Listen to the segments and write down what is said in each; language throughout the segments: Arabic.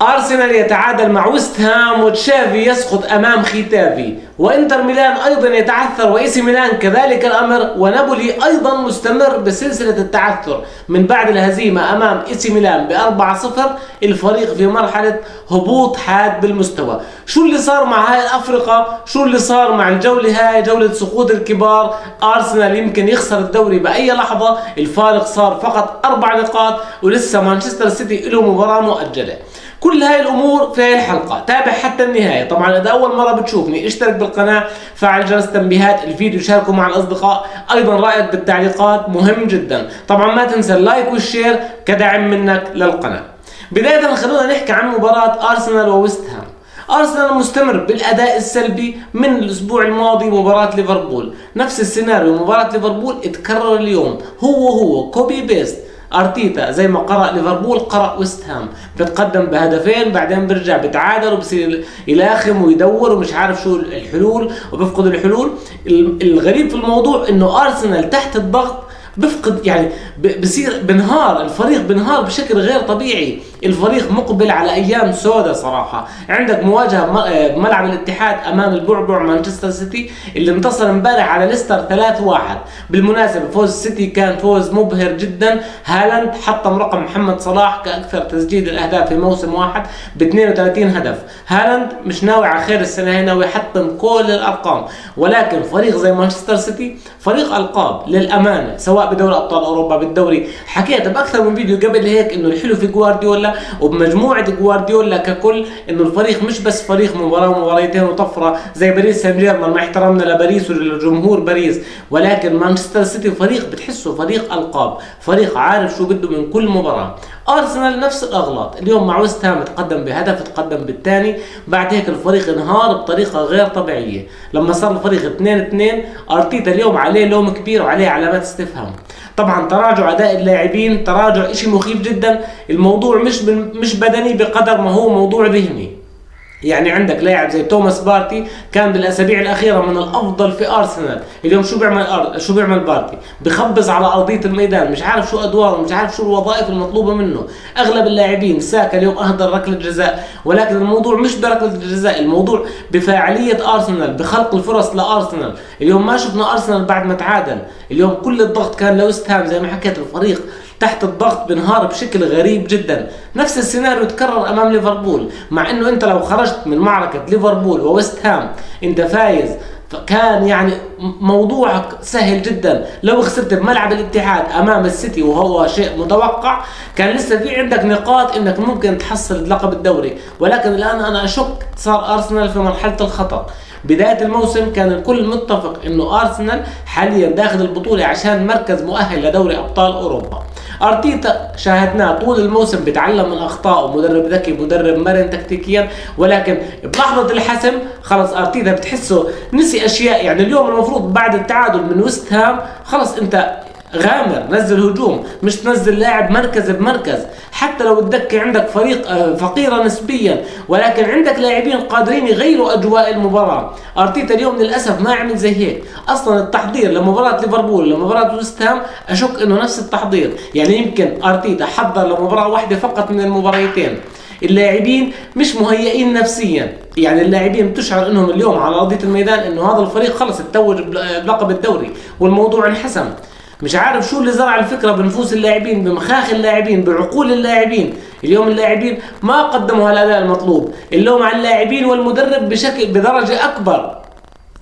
أرسنال يتعادل مع ويست هام، وتشافي يسقط أمام ختافي، وإنتر ميلان أيضا يتعثر، وإيسي ميلان كذلك الأمر، ونابولي أيضا مستمر بسلسلة التعثر من بعد الهزيمة أمام إيسي ميلان ب4-0. الفريق في مرحلة هبوط حاد بالمستوى. شو اللي صار مع هاي الأفرقة؟ شو اللي صار مع الجولة هاي، جولة سقوط الكبار؟ أرسنال يمكن يخسر الدوري بأي لحظة، الفارق صار فقط 4 نقاط، ولسه مانشستر سيتي له مباراة مؤجلة. كل هاي الامور في هاي الحلقه، تابع حتى النهايه. طبعا اذا اول مره بتشوفني اشترك بالقناه، فعل جرس تنبيهات الفيديو، شاركه مع الاصدقاء، ايضا رايك بالتعليقات مهم جدا. طبعا ما تنسى اللايك والشير كدعم منك للقناه. بدايه خلونا نحكي عن مباراه ارسنال وويست هام. ارسنال مستمر بالاداء السلبي من الاسبوع الماضي، مباراه ليفربول نفس السيناريو، مباراه ليفربول اتكرر اليوم، هو كوبي بيست. ارتيتا زي ما قرأ ليفربول قرأ ويست هام، بتقدم بهدفين بعدين برجع بتعادل وبصير يلاخم ويدور ومش عارف شو الحلول وبفقد الحلول. الغريب في الموضوع انه ارسنال تحت الضغط بفقد، يعني بصير بنهار، الفريق بنهار بشكل غير طبيعي. الفريق مقبل على ايام سوداء صراحه. عندك مواجهه بملعب الاتحاد امام البعبع مانشستر سيتي اللي انتصر امبارح على ليستر 3-1. بالمناسبه فوز السيتي كان فوز مبهر جدا. هالاند حطم رقم محمد صلاح كاكثر تسجيل الاهداف في موسم واحد ب 32 هدف. هالاند مش ناوي على خير السنه هي، ناوي يحطم كل الارقام. ولكن فريق زي مانشستر سيتي فريق القاب للامانه، سواء بدوري ابطال اوروبا، بالدوري. حكيت باكثر من فيديو قبل هيك انه الحلو في جوارديولا وبمجموعه جوارديولا ككل انه الفريق مش بس فريق مباراه ومباراتين وطفره زي باريس سان جيرمان، مع احترامنا لباريس ولجمهور باريس، ولكن مانشستر سيتي فريق بتحسه فريق القاب، فريق عارف شو بده من كل مباراه. ارسنال نفس الاغلاط، اليوم مع ويست هام تقدم بهدف، تقدم بالثاني، بعد هيك الفريق انهار بطريقه غير طبيعيه. لما صار الفريق 2-2 ارتيتا اليوم عليه لوم كبير وعليه علامات استفهام. طبعا تراجع اداء اللاعبين، تراجع اشي مخيف جدا. الموضوع مش بدني بقدر ما هو موضوع ذهني. يعني عندك لاعب زي توماس بارتي كان بالاسابيع الاخيره من الافضل في ارسنال، اليوم شو بيعمل بارتي؟ بخبز على ارضيه الميدان، مش عارف شو ادواره، مش عارف شو الوظائف المطلوبه منه. اغلب اللاعبين، ساكا اليوم اهدر ركله جزاء، ولكن الموضوع مش بركله الجزاء، الموضوع بفاعليه ارسنال، بخلق الفرص لارسنال. اليوم ما شفنا ارسنال بعد ما تعادل، اليوم كل الضغط كان لويست هام. زي ما حكيت الفريق تحت الضغط بنهار بشكل غريب جدا. نفس السيناريو تكرر امام ليفربول، مع انه انت لو خرجت من معركه ليفربول وويست هام انت فايز، كان يعني موضوعك سهل جدا. لو خسرت بملعب الاتحاد امام السيتي وهو شيء متوقع، كان لسه في عندك نقاط انك ممكن تحصل لقب الدوري. ولكن الان انا اشك صار ارسنال في مرحله الخطر. بداية الموسم كان الكل متفق انه ارسنال حاليا داخل البطولة عشان مركز مؤهل لدوري ابطال اوروبا. ارتيتا شاهدناه طول الموسم بيتعلم من اخطائه، مدرب ذكي، مدرب مرن تكتيكيا، ولكن بلحظة الحسم خلص ارتيتا بتحسه نسي اشياء. يعني اليوم المفروض بعد التعادل من ويست هام خلص انت غامر، نزل هجوم، مش تنزل لاعب مركز بمركز. حتى لو الدكة عندك فريق فقيرة نسبيا، ولكن عندك لاعبين قادرين يغيروا اجواء المباراة. ارتيتا اليوم للاسف ما عمل زي هيك. اصلا التحضير لمباراة ليفربول لمباراة ويست هام اشك انه نفس التحضير. يعني يمكن ارتيتا حضر لمباراة واحدة فقط من المباراتين. اللاعبين مش مهيئين نفسيا، يعني اللاعبين بتشعر انهم اليوم على ارضية الميدان انه هذا الفريق خلص اتوج بلقب الدوري والموضوع انحسم. مش عارف شو اللي زرع الفكره بنفوس اللاعبين، بمخاخ اللاعبين، بعقول اللاعبين. اليوم اللاعبين ما قدموا الاداء المطلوب، اللوم على اللاعبين والمدرب بدرجه اكبر.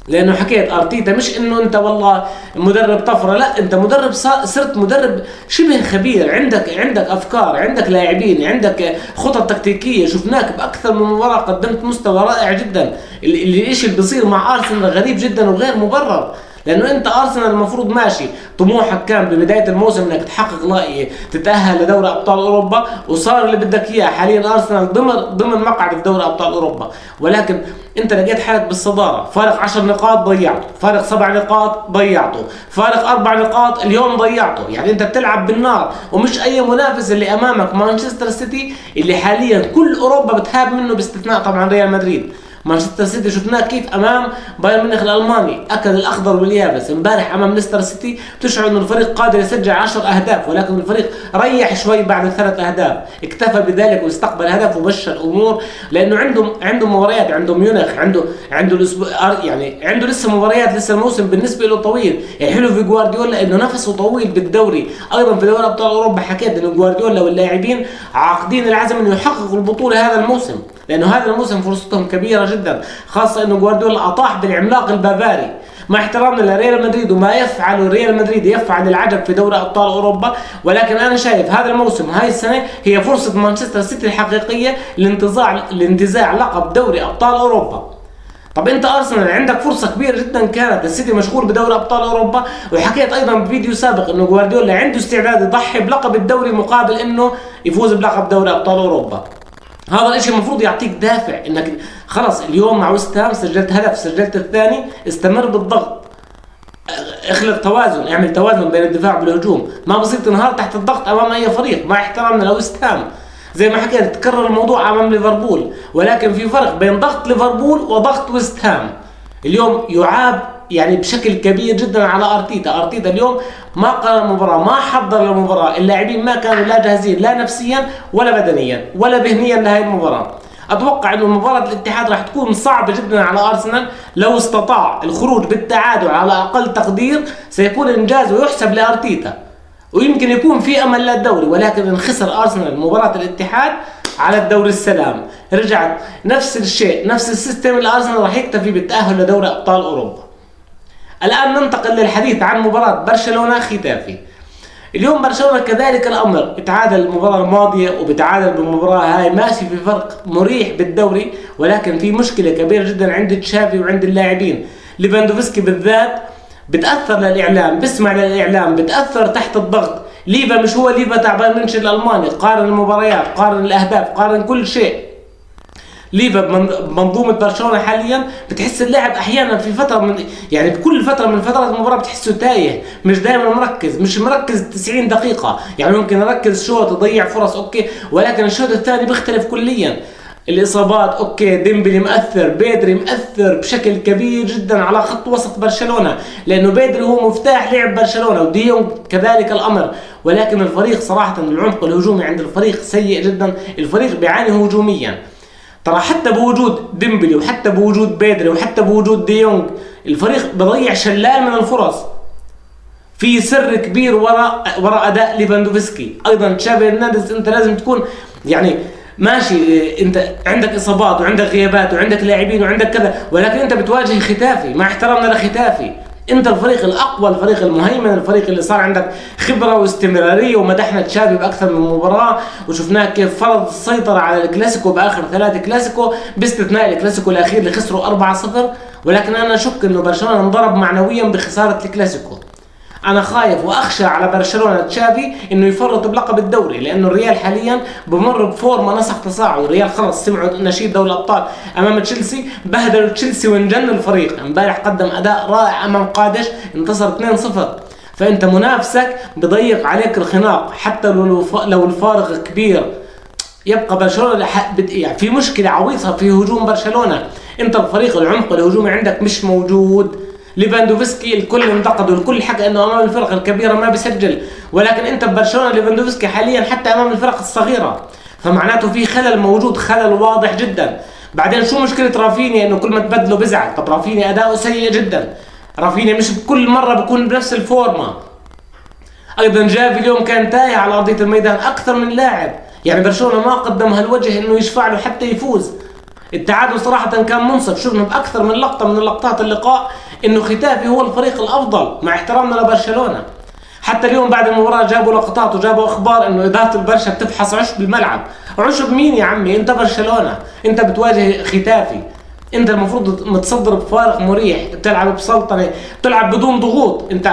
لانه حكيت ارتيتا مش انه انت والله مدرب طفره، لا انت مدرب صرت مدرب شبه خبير. عندك افكار، عندك لاعبين، عندك خطط تكتيكيه. شفناك باكثر من مباراه قدمت مستوى رائع جدا. الشيء اللي بيصير مع ارسنال غريب جدا وغير مبرر. لانه انت ارسنال المفروض ماشي، طموحك كان ببدايه الموسم انك تحقق تتاهل لدوري ابطال اوروبا، وصار اللي بدك اياه. حاليا ارسنال ضمن مقعد في دوري ابطال اوروبا، ولكن انت لقيت حالك بالصداره. فارق 10 نقاط ضيعته، فارق 7 نقاط ضيعته، فارق 4 نقاط اليوم ضيعته. يعني انت بتلعب بالنار، ومش اي منافس اللي امامك مانشستر سيتي اللي حاليا كل اوروبا بتهاب منه باستثناء طبعا ريال مدريد. مانشستر سيتي شفناه كيف امام بايرن ميونخ الالماني اكل الاخضر واليابس. امبارح امام ليستر سيتي تشعر انه الفريق قادر يسجل 10 اهداف، ولكن الفريق ريح شوي بعد ال3 اهداف، اكتفى بذلك واستقبل هدف ومشى الامور، لانه عندهم مباريات، عنده ميونخ، عنده الاسبوع، يعني عنده لسه مباريات، لسه الموسم بالنسبه له طويل. الحلو في جوارديولا انه نفسه طويل بالدوري، ايضا في دوري ابطال اوروبا حكيت انه جوارديولا واللاعبين عاقدين العزم انه يحققوا البطوله هذا الموسم، لانه هذا الموسم فرصتهم كبيره جدا، خاصه انه جوارديولا اطاح بالعملاق البافاري. مع احترامنا لريال مدريد وما يفعله ريال مدريد يفعل العجب في دوري ابطال اوروبا، ولكن انا شايف هذا الموسم، هاي السنه هي فرصه مانشستر سيتي الحقيقيه لانتزاع لقب دوري ابطال اوروبا. طب انت ارسنال عندك فرصه كبيره جدا، كانت السيتي مشغول بدوري ابطال اوروبا، وحكيت ايضا بفيديو سابق انه جوارديولا عنده استعداد يضحي بلقب الدوري مقابل انه يفوز بلقب دوري ابطال اوروبا. هذا الاشي المفروض يعطيك دافع انك خلص اليوم مع وست هام سجلت هدف، سجلت الثاني، استمر بالضغط، اخلق توازن، اعمل توازن بين الدفاع والهجوم، ما بصير تنهار تحت الضغط امام اي فريق. مع احترامنا لوست هام زي ما حكيت تكرر الموضوع امام ليفربول، ولكن في فرق بين ضغط ليفربول وضغط وست هام. اليوم يعاب يعني بشكل كبير جدا على ارتيتا اليوم ما قرر المباراه، ما حضر المباراه، اللاعبين ما كانوا لا جاهزين لا نفسيا ولا بدنيا ولا ذهنيا لهي المباراه. اتوقع انه مباراه الاتحاد راح تكون صعبه جدا على ارسنال، لو استطاع الخروج بالتعادل على اقل تقدير سيكون انجاز ويحسب لارتيتا، ويمكن يكون في امل للدوري، ولكن ان خسر ارسنال مباراه الاتحاد على الدوري السلام، رجعت نفس الشيء، نفس السيستم، الارسنال راح يكتفي بالتاهل لدوري ابطال اوروبا. الان ننتقل للحديث عن مباراه برشلونه ختافي. اليوم برشلونه كذلك الامر، اتعادل المباراه الماضيه وبتعادل بالمباراه هاي، ماشي في فرق مريح بالدوري، ولكن في مشكله كبيره جدا عند تشافي وعند اللاعبين. ليفاندوفسكي بالذات بتاثر للاعلام، بسمع للاعلام، بتاثر تحت الضغط. ليفا مش هو ليفا تاع بايرن ميونخ الالماني، قارن المباريات، قارن الاهداف، قارن كل شيء. ليفا بمنظومه برشلونه حاليا بتحس اللاعب احيانا في فتره من يعني بكل فتره من فترات المباراه بتحسه تايه، مش دائما مركز، مش مركز 90 دقيقه، يعني ممكن يركز شوط يضيع فرص اوكي، ولكن الشوط الثاني بيختلف كليا. الاصابات اوكي، ديمبلي مؤثر، بيدري مؤثر بشكل كبير جدا على خط وسط برشلونه، لانه بيدري هو مفتاح لعب برشلونه، وديونج كذلك الامر، ولكن الفريق صراحه العمق الهجومي عند الفريق سيء جدا، الفريق بيعاني هجوميا. ترى حتى بوجود ديمبلي وحتى بوجود بيدري وحتى بوجود ديونج الفريق بضيع شلال من الفرص. في سر كبير وراء اداء ليفاندوفسكي. ايضا تشافي هرنانديز انت لازم تكون يعني ماشي، انت عندك اصابات وعندك غيابات وعندك لاعبين وعندك كذا، ولكن انت بتواجه ختافي، مع احترامنا لختافي انت الفريق الاقوى، الفريق المهيمن، الفريق اللي صار عندك خبره واستمراريه، ومدحنا تشافي باكثر من مباراه وشفناه كيف فرض السيطره على الكلاسيكو باخر 3 كلاسيكو باستثناء الكلاسيكو الاخير اللي خسروا 4-0، ولكن انا اشك انه برشلونه انضرب معنويا بخساره الكلاسيكو. انا خايف واخشى على برشلونه تشافي انه يفرط بلقب الدوري، لانه الريال حاليا بمر بفورمه نسق تصاعد. الريال خلص سمعوا نشيد دوري الابطال امام تشيلسي، بهدلوا تشيلسي وانجن الفريق. امبارح قدم اداء رائع امام قادش، انتصر 2-0. فانت منافسك بضيق عليك الخناق، حتى لو الفارق كبير يبقى برشلونه يعني في مشكله عويصه في هجوم برشلونه. انت الفريق العمق الهجومي عندك مش موجود. ليفاندوفسكي الكل انتقده، الكل حكى انه امام الفرق الكبيره ما بيسجل، ولكن انت ببرشلونه ليفاندوفسكي حاليا حتى امام الفرق الصغيره، فمعناته في خلل موجود، خلل واضح جدا. بعدين شو مشكله رافينيا انه كل ما تبدله بزعل؟ طب رافينيا اداؤه سيء جدا، رافينيا مش بكل مره بكون بنفس الفورمه. ايضا جافي اليوم كان تايه على ارضيه الميدان اكثر من لاعب، يعني برشلونه ما قدم هالوجه انه يشفع له حتى يفوز. التعادل صراحة كان منصف، شفنا بأكثر من لقطة من لقطات اللقاء إنه ختافي هو الفريق الأفضل مع احترامنا لبرشلونة. حتى اليوم بعد المباراة جابوا لقطات وجابوا أخبار إنه إدارة البرشا بتفحص عشب الملعب. عشب مين يا عمي؟ أنت برشلونة، أنت بتواجه ختافي، أنت المفروض متصدر بفارق مريح، بتلعب بسلطنة، بتلعب بدون ضغوط. أنت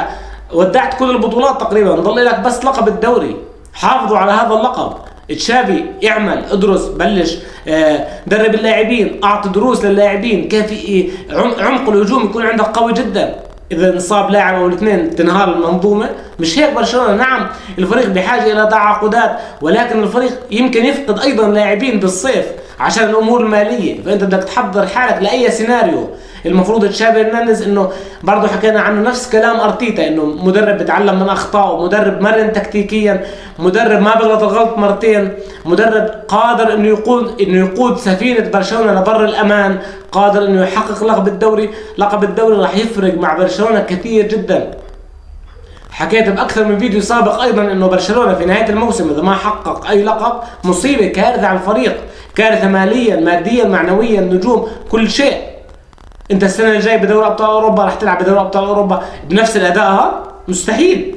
ودعت كل البطولات تقريبا، ضل لك بس لقب الدوري، حافظوا على هذا اللقب. تشافي اعمل، ادرس، بلش درب اللاعبين، اعطي دروس للاعبين كيف عمق الهجوم يكون عندك قوي جدا. اذا انصاب لاعب او الاثنين تنهار المنظومه. مش هيك برشلونه، نعم الفريق بحاجه الى تعاقدات، ولكن الفريق يمكن يفقد ايضا لاعبين بالصيف. عشان الامور الماليه، فانت بدك تحضر حالك لاي سيناريو. المفروض تشافي هرنانديز انه برضه حكينا عنه نفس كلام ارتيتا، انه مدرب بيتعلم من اخطائه، مدرب مرن تكتيكيا، مدرب ما بيغلط الغلط مرتين، مدرب قادر انه يقود سفينه برشلونه لبر الامان، قادر انه يحقق لقب الدوري راح يفرق مع برشلونه كثير جدا. حكيت باكثر من فيديو سابق ايضا انه برشلونه في نهايه الموسم اذا ما حقق اي لقب مصيبه، كارثه على الفريق، كارثه ماليا ماديا معنويا نجوم كل شيء. انت السنه الجايه بدوري ابطال اوروبا راح تلعب بدوري ابطال اوروبا بنفس الاداء هذا؟ مستحيل.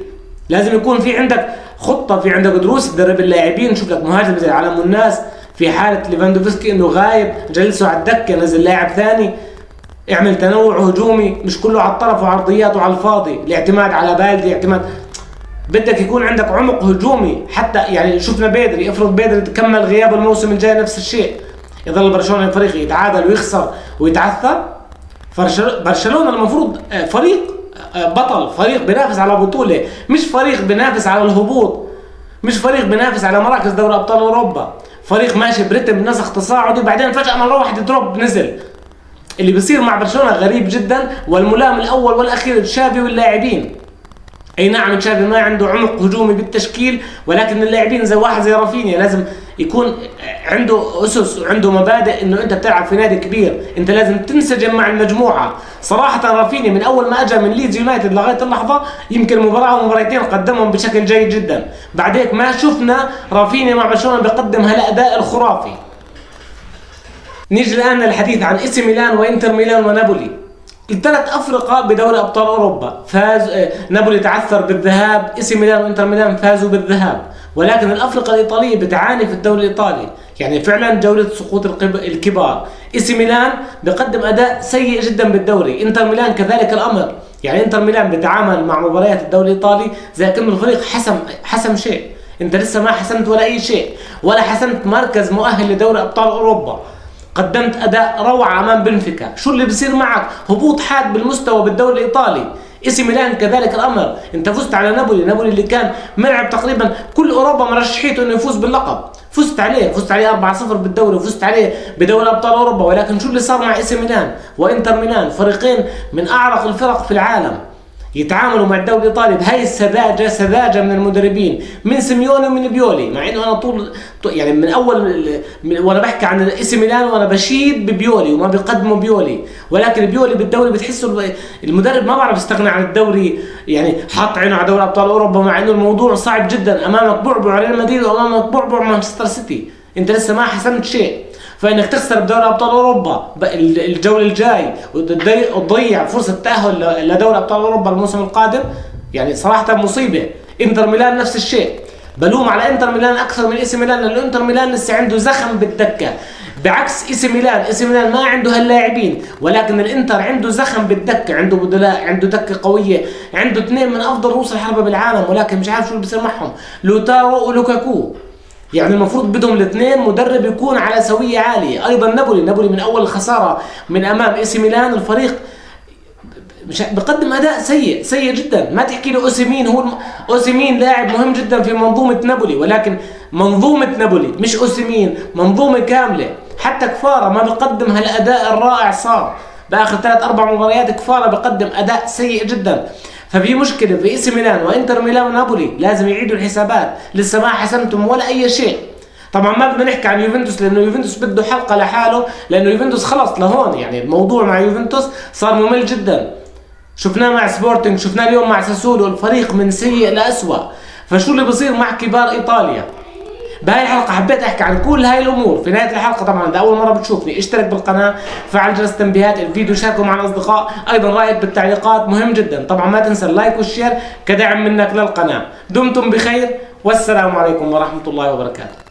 لازم يكون في عندك خطه، في عندك دروس تدرب اللاعبين، شوف لك مهاجم زي علم الناس، في حاله ليفاندوفسكي انه غايب جلسه على الدكه نزل لاعب ثاني، اعمل تنوع هجومي مش كله على الطرف وعرضيات وعلى الفاضي، الاعتماد على بالدي، بدك يكون عندك عمق هجومي. حتى يعني شفنا بيدري، افرض بيدري تكمل غياب الموسم الجاي نفس الشيء، يظل برشلونه فريق يتعادل ويخسر ويتعثر. برشلونه المفروض فريق بطل، فريق بينافس على بطوله، مش فريق بينافس على الهبوط، مش فريق بينافس على مراكز دوري ابطال اوروبا، فريق ماشي برتم نسخ تصاعدي وبعدين فجاه مره واحده دروب نزل. اللي بيصير مع برشلونه غريب جدا، والملام الاول والاخير تشافي واللاعبين. اي نعم تشافي ما عنده عمق هجومي بالتشكيل، ولكن اللاعبين زي واحد زي رافينيا لازم يكون عنده اسس وعنده مبادئ، انه انت بتلعب في نادي كبير، انت لازم تنسجم مع المجموعه. صراحه رافينيا من اول ما اجى من ليدز يونايتد لغايه اللحظه يمكن مباراه ومباراتين قدمهم بشكل جيد جدا، بعديك ما شفنا رافينيا مع برشلونه بيقدم هالاداء الخرافي. نيجي الان للحديث عن اي سي ميلان وانتر ميلان ونابولي، الثلاث افرقه بدوري ابطال اوروبا. فاز نابولي تعثر بالذهاب، اي سي ميلان وانتر ميلان فازوا بالذهاب، ولكن الافرقه الايطاليه بتعاني في الدوري الايطالي، يعني فعلا جوله سقوط الكبار. اي سي ميلان بقدم اداء سيء جدا بالدوري، انتر ميلان كذلك الامر، يعني انتر ميلان بيتعامل مع مباريات الدوري الايطالي زي كأنه الفريق حسم شيء، انت لسه ما حسمت ولا اي شيء، ولا حسمت مركز مؤهل لدوري ابطال اوروبا. قدمت اداء روعه امام بنفيكا، شو اللي بصير معك؟ هبوط حاد بالمستوى بالدوري الايطالي. اي سي ميلان كذلك الامر، انت فزت على نابولي اللي كان ملعب تقريبا كل اوروبا مرشحيته انه يفوز باللقب، فزت عليه 4-0 بالدوري، وفزت عليه بدوري ابطال اوروبا. ولكن شو اللي صار مع اي سي ميلان وانتر ميلان، فريقين من اعرق الفرق في العالم، يتعاملوا مع الدوري الايطالي بهاي سذاجه من المدربين، من سيميوني ومن بيولي. مع انه انا طول يعني من اول وانا بحكي عن اي سي ميلان وانا بشيد ببيولي وما بيقدموا بيولي، ولكن بيولي بالدوري بتحسوا المدرب ما بعرف يستغنى عن الدوري، يعني حاط عينه على دوري ابطال اوروبا، مع انه الموضوع صعب جدا، امامك بعبع ريال مدريد وامامك بعبع مانشستر سيتي، انت لسه ما حسمت شيء. فانك تخسر بدوري ابطال اوروبا الجوله الجاي وتضيع فرصه التاهل لدوري ابطال اوروبا الموسم القادم، يعني صراحه مصيبه. انتر ميلان نفس الشيء، بلوم على انتر ميلان اكثر من اي سي ميلان، لانه انتر ميلان لسه عنده زخم بالدكه، بعكس اي سي ميلان ما عنده هاللاعبين، ولكن الانتر عنده زخم بالدكه، عنده بدلاء، عنده دكه قويه، عنده اثنين من افضل رؤوس الحربه بالعالم، ولكن مش عارف شو اللي بصير معهم، لوتارو ولوكاكو. يعني المفروض بدهم الاثنين مدرب يكون على سويه عاليه. ايضا نابولي من اول الخساره من امام اي سي ميلان، الفريق مش بقدم اداء سيء جدا. ما تحكي له اوسيمين، اوسيمين لاعب مهم جدا في منظومه نابولي، ولكن منظومه نابولي مش اوسيمين، منظومه كامله. حتى كفاره ما بقدم هالاداء الرائع، صار باخر 3-4 مباريات كفاره بقدم اداء سيء جدا. ففي مشكله في اي سي ميلان وانتر ميلان ونابولي، لازم يعيدوا الحسابات، لسه ما حسمتم ولا اي شيء. طبعا ما بدنا نحكي عن يوفنتوس، لانه يوفنتوس بده حلقه لحاله، لانه يوفنتوس خلص لهون، يعني الموضوع مع يوفنتوس صار ممل جدا. شفناه مع سبورتنج، شفناه اليوم مع ساسولو، الفريق من سيء لأسوأ. فشو اللي بصير مع كبار ايطاليا؟ بهاي الحلقة حبيت احكي عن كل هاي الامور. في نهاية الحلقة طبعا اذا اول مرة بتشوفني اشترك بالقناة، فعل جرس التنبيهات، الفيديو شاركه مع الاصدقاء، ايضا رايك بالتعليقات مهم جدا. طبعا ما تنسى اللايك والشير كدعم منك للقناة. دمتم بخير، والسلام عليكم ورحمة الله وبركاته.